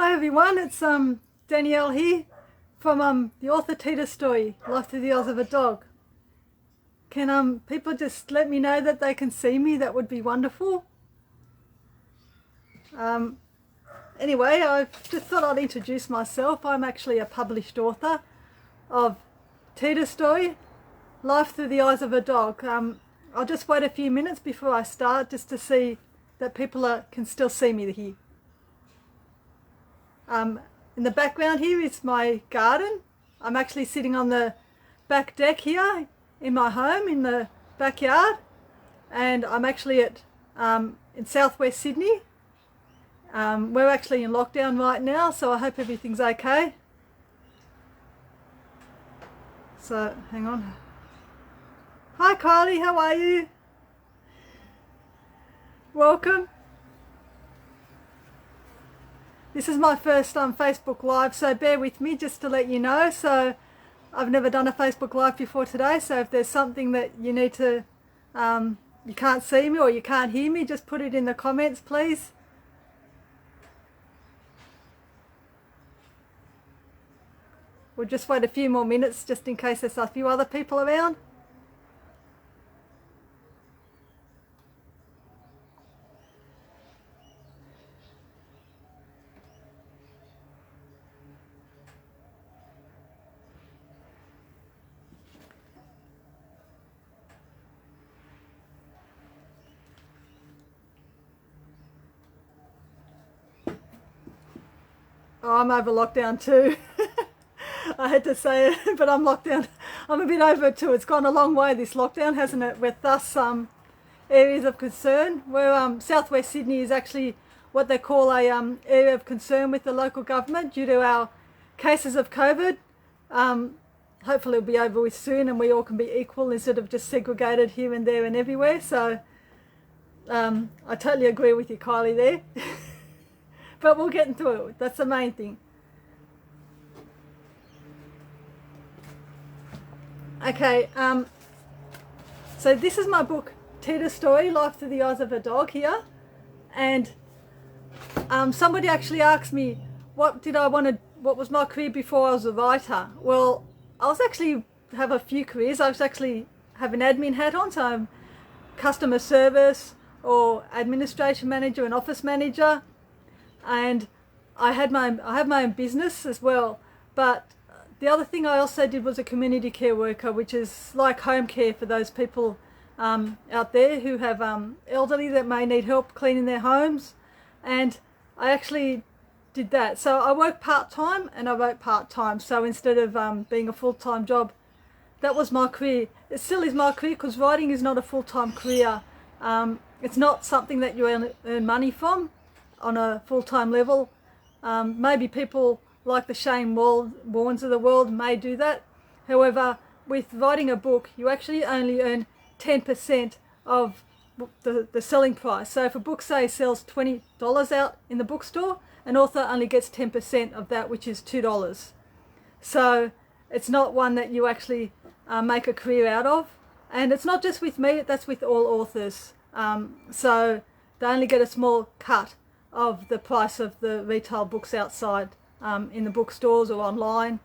Hi everyone, it's Danielle here from the author Tita's story, Life Through the Eyes of a Dog. Can people just let me know that they can see me? That would be wonderful. Anyway, I just thought I'd introduce myself. I'm actually a published author of Tita's story, Life Through the Eyes of a Dog. I'll just wait a few minutes before I start just to see that people can still see me here. In the background here is my garden. I'm actually sitting on the back deck here in my home in the backyard, and I'm actually in southwest Sydney. We're actually in lockdown right now, so I hope everything's okay. So hang on. Hi Corrie, how are you? Welcome. This is my first Facebook Live, so bear with me just to let you know. So I've never done a Facebook Live before today, so if there's something that you need to, you can't see me or you can't hear me, just put it in the comments, please. We'll just wait a few more minutes just in case there's a few other people around. Oh, I'm over lockdown too. I had to say it, but I'm locked down. I'm a bit over it too. It's gone a long way, this lockdown, hasn't it? With us areas of concern. Where southwest Sydney is actually what they call a area of concern with the local government due to our cases of COVID. Hopefully it'll be over with soon and we all can be equal instead of just segregated here and there and everywhere. So I totally agree with you, Kylie, there. But we'll get into it. That's the main thing. Okay, so this is my book, Tita's Story, Life Through the Eyes of a Dog here. And somebody actually asked me, what was my career before I was a writer? Well, I was actually have a few careers. I was actually have an admin hat on, so I'm customer service or administration manager and office manager. And I have my own business as well. But the other thing I also did was a community care worker, which is like home care for those people out there who have elderly that may need help cleaning their homes. And I actually did that. So I work part-time and I wrote part-time. So instead of being a full-time job, that was my career. It still is my career because writing is not a full-time career. It's not something that you earn money from on a full-time level. Maybe people like the Shane Warnes of the world may do that. However, with writing a book, you actually only earn 10% of the selling price. So if a book, say, sells $20 out in the bookstore, an author only gets 10% of that, which is $2. So it's not one that you actually make a career out of. And it's not just with me, that's with all authors. So they only get a small cut of the price of the retail books outside in the bookstores or online.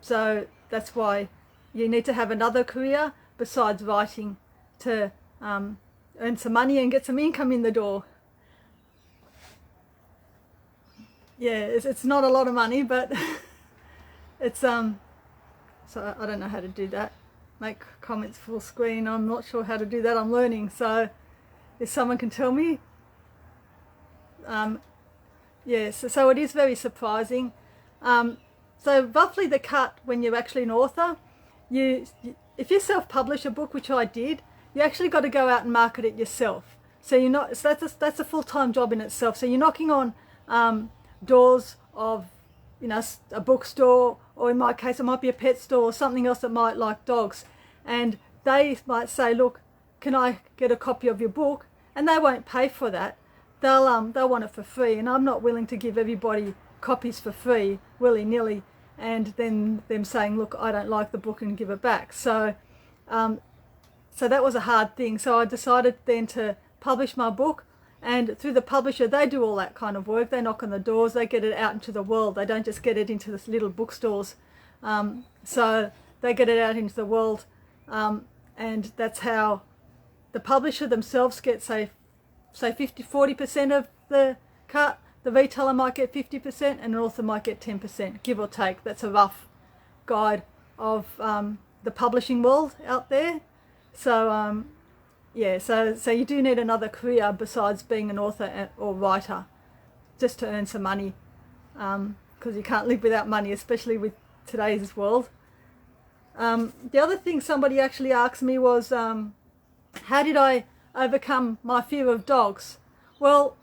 So that's why you need to have another career besides writing to earn some money and get some income in the door. Yeah, it's not a lot of money, but it's so I don't know how to do that. Make comments full screen. I'm not sure how to do that. I'm learning. So if someone can tell me. Yes, so it is very surprising. So roughly the cut when you're actually an author, if you self-publish a book, which I did, you actually got to go out and market it yourself. So you're not. So that's a full-time job in itself. So you're knocking on doors of, a bookstore, or in my case, it might be a pet store or something else that might like dogs, and they might say, "Look, can I get a copy of your book?" And they won't pay for that. They'll want it for free, and I'm not willing to give everybody copies for free willy-nilly, and then them saying, "Look, I don't like the book," and give it back. So so that was a hard thing. So I decided then to publish my book, And through the publisher, they do all that kind of work. They knock on the doors, they get it out into the world. They don't just get it into the little bookstores. So they get it out into the world, and that's how the publisher themselves get, say 40% of the cut. The retailer might get 50%, and an author might get 10%, give or take. That's a rough guide of the publishing world out there. So yeah, so you do need another career besides being an author or writer, just to earn some money, because you can't live without money, especially with today's world. The other thing somebody actually asked me was, how did I overcome my fear of dogs? Well,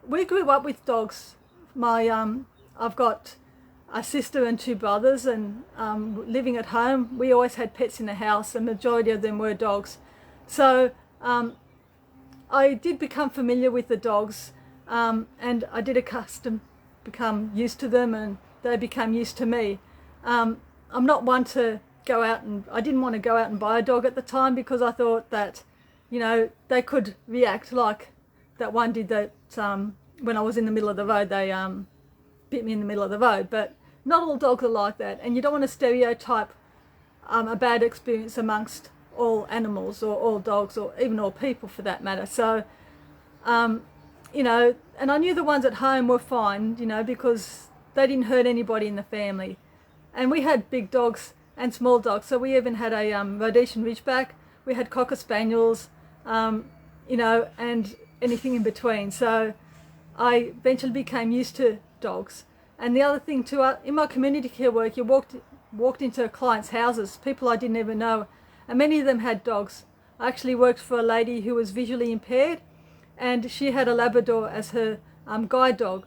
we grew up with dogs. I've got a sister and 2 brothers, and living at home, we always had pets in the house. The majority of them were dogs. So I did become familiar with the dogs, and I did become used to them, and they became used to me. I'm not one to go out, and I didn't want to go out and buy a dog at the time, because I thought that, you know, they could react like that one did that when I was in the middle of the road. They bit me in the middle of the road. But not all dogs are like that, and you don't want to stereotype a bad experience amongst all animals, or all dogs, or even all people for that matter. So you know, and I knew the ones at home were fine, you know, because they didn't hurt anybody in the family. And we had big dogs and small dogs. So we even had a Rhodesian Ridgeback. We had Cocker Spaniels, you know, and anything in between. So I eventually became used to dogs. And the other thing too, in my community care work, you walked into clients' houses, people I didn't even know, and many of them had dogs. I actually worked for a lady who was visually impaired, and she had a Labrador as her guide dog.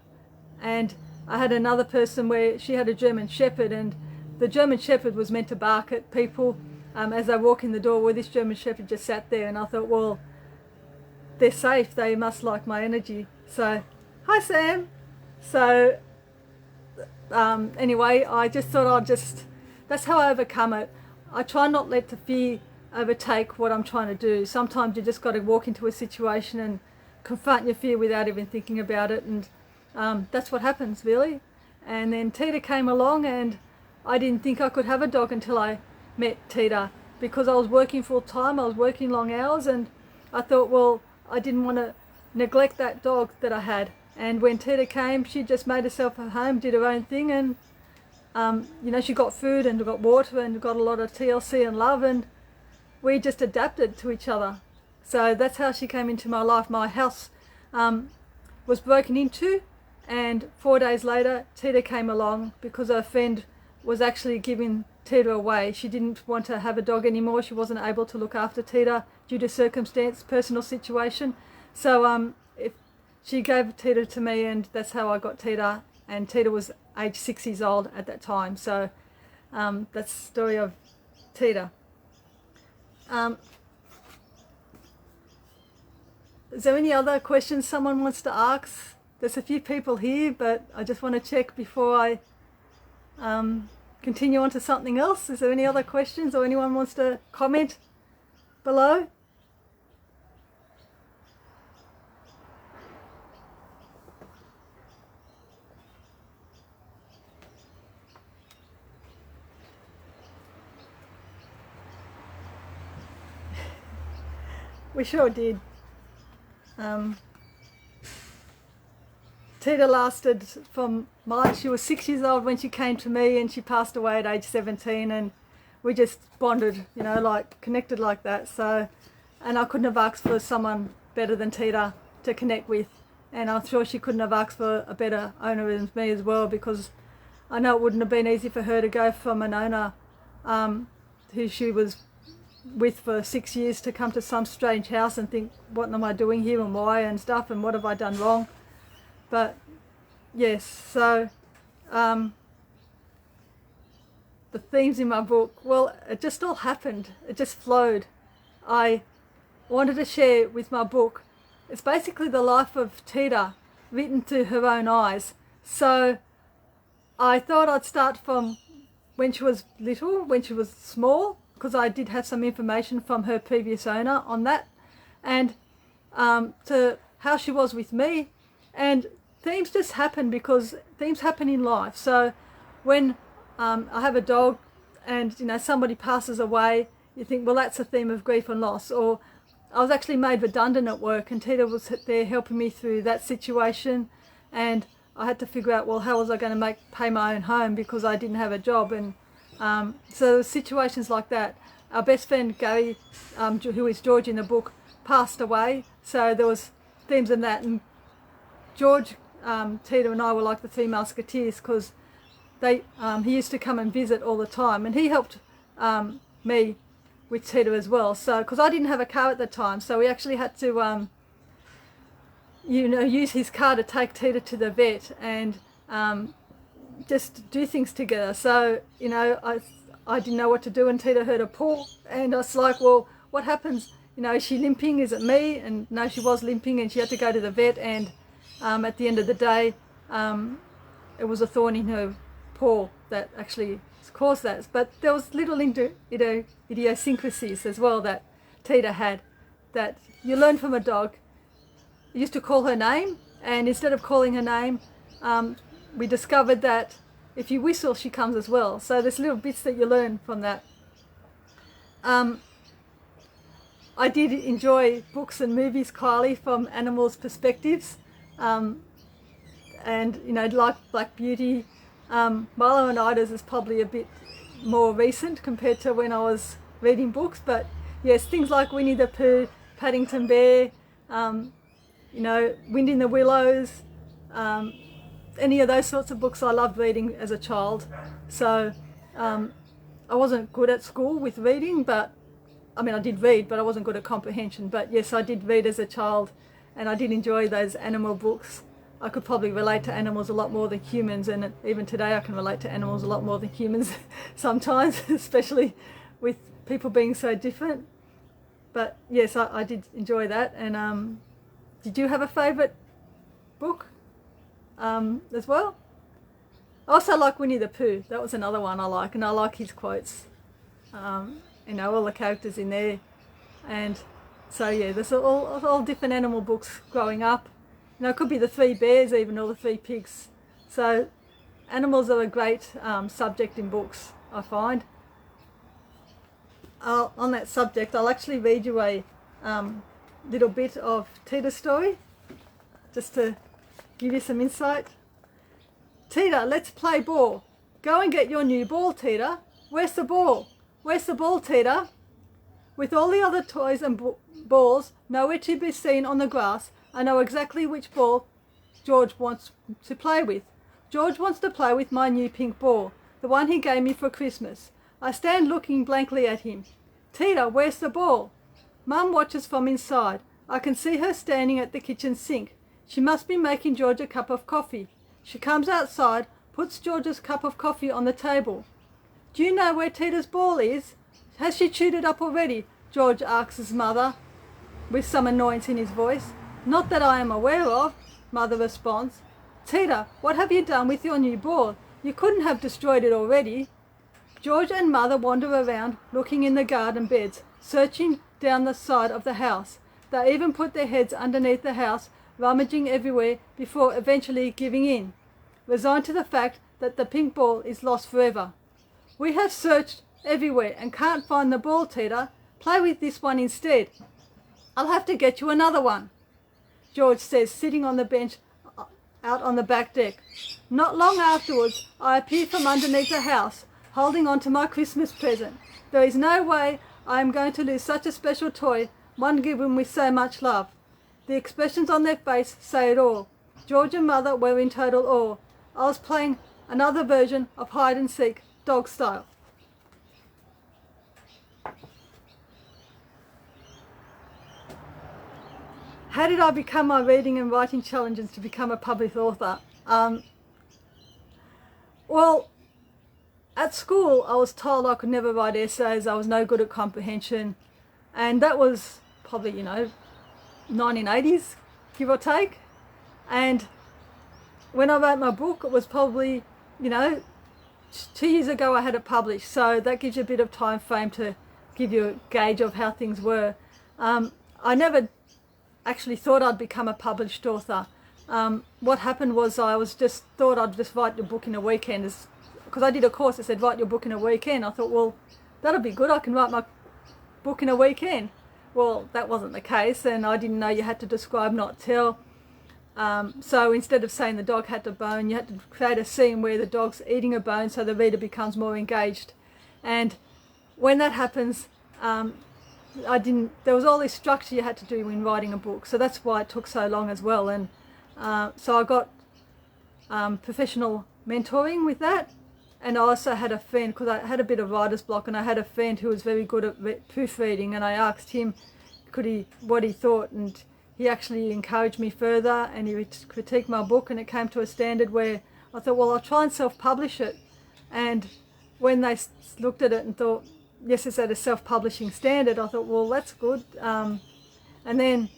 And I had another person where she had a German Shepherd, and the German Shepherd was meant to bark at people as they walk in the door. Well, this German Shepherd just sat there, and I thought, well, they're safe, they must like my energy. So, hi Sam. So anyway, I just thought that's how I overcome it. I try not let the fear overtake what I'm trying to do. Sometimes you just got to walk into a situation and confront your fear without even thinking about it, and that's what happens really. And then Tita came along, and I didn't think I could have a dog until I met Tita, because I was working full time, I was working long hours, and I thought, well, I didn't want to neglect that dog that I had. And when Tita came, she just made herself at home, did her own thing, and you know, she got food and got water and got a lot of TLC and love, and we just adapted to each other. So that's how she came into my life. My house was broken into, and 4 days later Tita came along, because her friend was actually giving Tita away. She didn't want to have a dog anymore. She wasn't able to look after Tita due to circumstance, personal situation. So she gave Tita to me, and that's how I got Tita. And Tita was age 6 years old at that time. So that's the story of Tita. Is there any other questions someone wants to ask? There's a few people here, but I just want to check before I continue on to something else. Is there any other questions, or anyone wants to comment below? We sure did. Tita lasted from March. She was 6 years old when she came to me, and she passed away at age 17, and we just bonded, you know, like connected like that. So, and I couldn't have asked for someone better than Tita to connect with, and I'm sure she couldn't have asked for a better owner than me as well, because I know it wouldn't have been easy for her to go from an owner who she was with for 6 years to come to some strange house and think, what am I doing here, and why, and stuff, and what have I done wrong. But yes, so the themes in my book, well, it just all happened. It just flowed. I wanted to share with my book, it's basically the life of Tita written through her own eyes. So I thought I'd start from when she was little, when she was small, because I did have some information from her previous owner on that, and to how she was with me. And themes just happen because themes happen in life. So when I have a dog and somebody passes away, you think, well, that's a theme of grief and loss. Or I was actually made redundant at work, and Tita was there helping me through that situation, and I had to figure out, well, how was I going to pay my own home because I didn't have a job. And so situations like that. Our best friend Gary, who is George in the book, passed away, so there was themes in that. And George, Tita and I were like the Three Musketeers, because he used to come and visit all the time, and he helped me with Tita as well. So because I didn't have a car at the time, so we actually had to use his car to take Tita to the vet and just do things together. So I didn't know what to do, and Tita hurt her paw, and I was like, well, what happens? Is she limping? Is it me? And no, she was limping, and she had to go to the vet, and at the end of the day, it was a thorn in her paw that actually caused that. But there was little idiosyncrasies as well that Tita had that you learn from a dog. I used to call her name, and instead of calling her name, we discovered that if you whistle, she comes as well. So there's little bits that you learn from that. I did enjoy books and movies, Kylie, from animals' perspectives, and like Black Beauty. Milo and Ida's is probably a bit more recent compared to when I was reading books, but yes, things like Winnie the Pooh, Paddington Bear, Wind in the Willows, any of those sorts of books I loved reading as a child. So I wasn't good at school with reading, but I did read, but I wasn't good at comprehension. But yes, I did read as a child, and I did enjoy those animal books. I could probably relate to animals a lot more than humans, and even today I can relate to animals a lot more than humans sometimes, especially with people being so different. But yes, I did enjoy that. And did you have a favourite book as well? I also like Winnie the Pooh. That was another one I like, and I like his quotes. All the characters in there. And so yeah, there's all different animal books growing up. It could be the Three Bears even, or the Three Pigs. So animals are a great subject in books, I find. On that subject, I'll actually read you a little bit of Tita's story, just to give you some insight. Tita, let's play ball. Go and get your new ball, Tita. Where's the ball? Where's the ball, Tita? With all the other toys and balls nowhere to be seen on the grass, I know exactly which ball George wants to play with. George wants to play with my new pink ball, the one he gave me for Christmas. I stand looking blankly at him. Tita, where's the ball? Mum watches from inside. I can see her standing at the kitchen sink. She must be making George a cup of coffee. She comes outside, puts George's cup of coffee on the table. Do you know where Tita's ball is? Has she chewed it up already? George asks his mother, with some annoyance in his voice. Not that I am aware of, Mother responds. Tita, what have you done with your new ball? You couldn't have destroyed it already. George and Mother wander around, looking in the garden beds, searching down the side of the house. They even put their heads underneath the house, rummaging everywhere before eventually giving in, resigned to the fact that the pink ball is lost forever. We have searched everywhere and can't find the ball, Tita. Play with this one instead. I'll have to get you another one, George says, sitting on the bench out on the back deck. Not long afterwards, I appear from underneath the house, holding on to my Christmas present. There is no way I am going to lose such a special toy, one given with so much love. The expressions on their face say it all. George and Mother were in total awe. I was playing another version of hide and seek, dog style. How did I become my reading and writing challenges to become a published author? Well, at school I was told I could never write essays, I was no good at comprehension, and that was probably, 1980s, give or take. And when I wrote my book, it was probably, 2 years ago I had it published, so that gives you a bit of time frame to give you a gauge of how things were. I never actually thought I'd become a published author. What happened was I was just thought I'd just write your book in a weekend, because I did a course that said write your book in a weekend. I thought, well, that'll be good, I can write my book in a weekend. Well, that wasn't the case, and I didn't know you had to describe, not tell. So instead of saying the dog had to bone, you had to create a scene where the dog's eating a bone so the reader becomes more engaged. And when that happens, there was all this structure you had to do in writing a book, so that's why it took so long as well. And so I got professional mentoring with that, and I also had a friend, because I had a bit of writer's block, and I had a friend who was very good at proofreading, and I asked him what he thought, and he actually encouraged me further, and he critiqued my book, and it came to a standard where I thought, well, I'll try and self-publish it. And when they looked at it and thought, yes, it's at a self-publishing standard, I thought, well, that's good. And then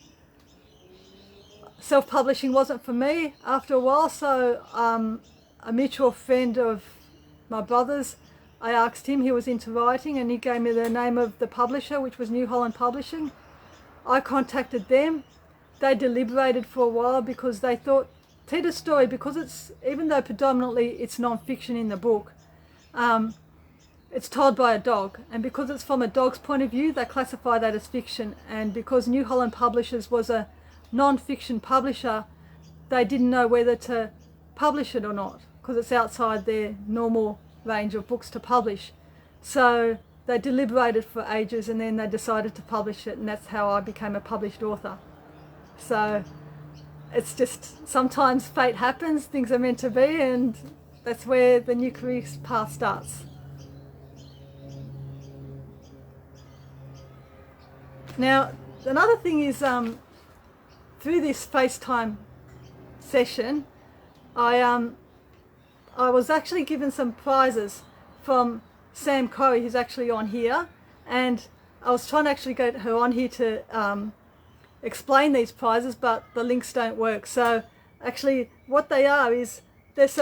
self-publishing wasn't for me after a while, so a mutual friend of my brother's, I asked him, he was into writing, and he gave me the name of the publisher, which was New Holland Publishing. I contacted them. They deliberated for a while because they thought Tita's story, because it's, even though predominantly it's non-fiction in the book, it's told by a dog, and because it's from a dog's point of view, they classify that as fiction. And because New Holland Publishers was a non-fiction publisher, they didn't know whether to publish it or not, because it's outside their normal range of books to publish. So they deliberated for ages, and then they decided to publish it, and that's how I became a published author. So it's just, sometimes fate happens, things are meant to be, and that's where the new career path starts. Now, another thing is, through this FaceTime session, I was actually given some prizes from Sam Corrie, who's actually on here, and I was trying to actually get her on here to explain these prizes, but the links don't work. So actually what they are is, there's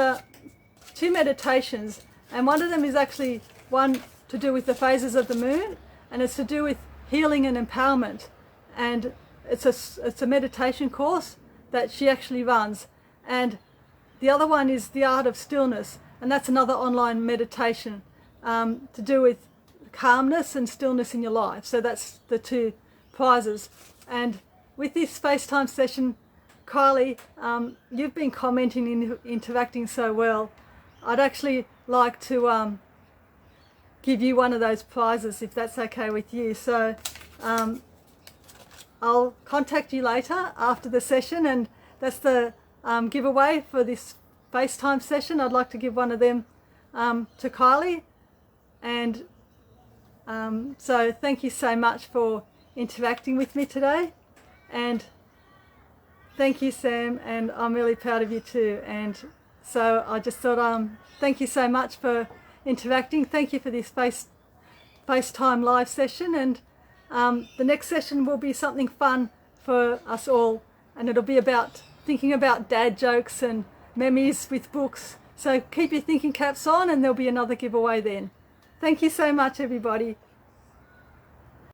two meditations, and one of them is actually one to do with the phases of the moon, and it's to do with healing and empowerment, and it's a meditation course that she actually runs. And the other one is the art of stillness, and that's another online meditation to do with calmness and stillness in your life. So that's the two prizes. And with this FaceTime session, Kylie, you've been commenting and interacting so well. I'd actually like to give you one of those prizes, if that's okay with you. So I'll contact you later after the session, and that's the giveaway for this FaceTime session. I'd like to give one of them to Kylie. And so thank you so much for interacting with me today, and thank you, Sam, and I'm really proud of you too. And so I just thought, thank you so much for interacting. Thank you for this FaceTime live session, and the next session will be something fun for us all, and it'll be about thinking about dad jokes and memories with books. So keep your thinking caps on, and there'll be another giveaway then. Thank you so much, everybody.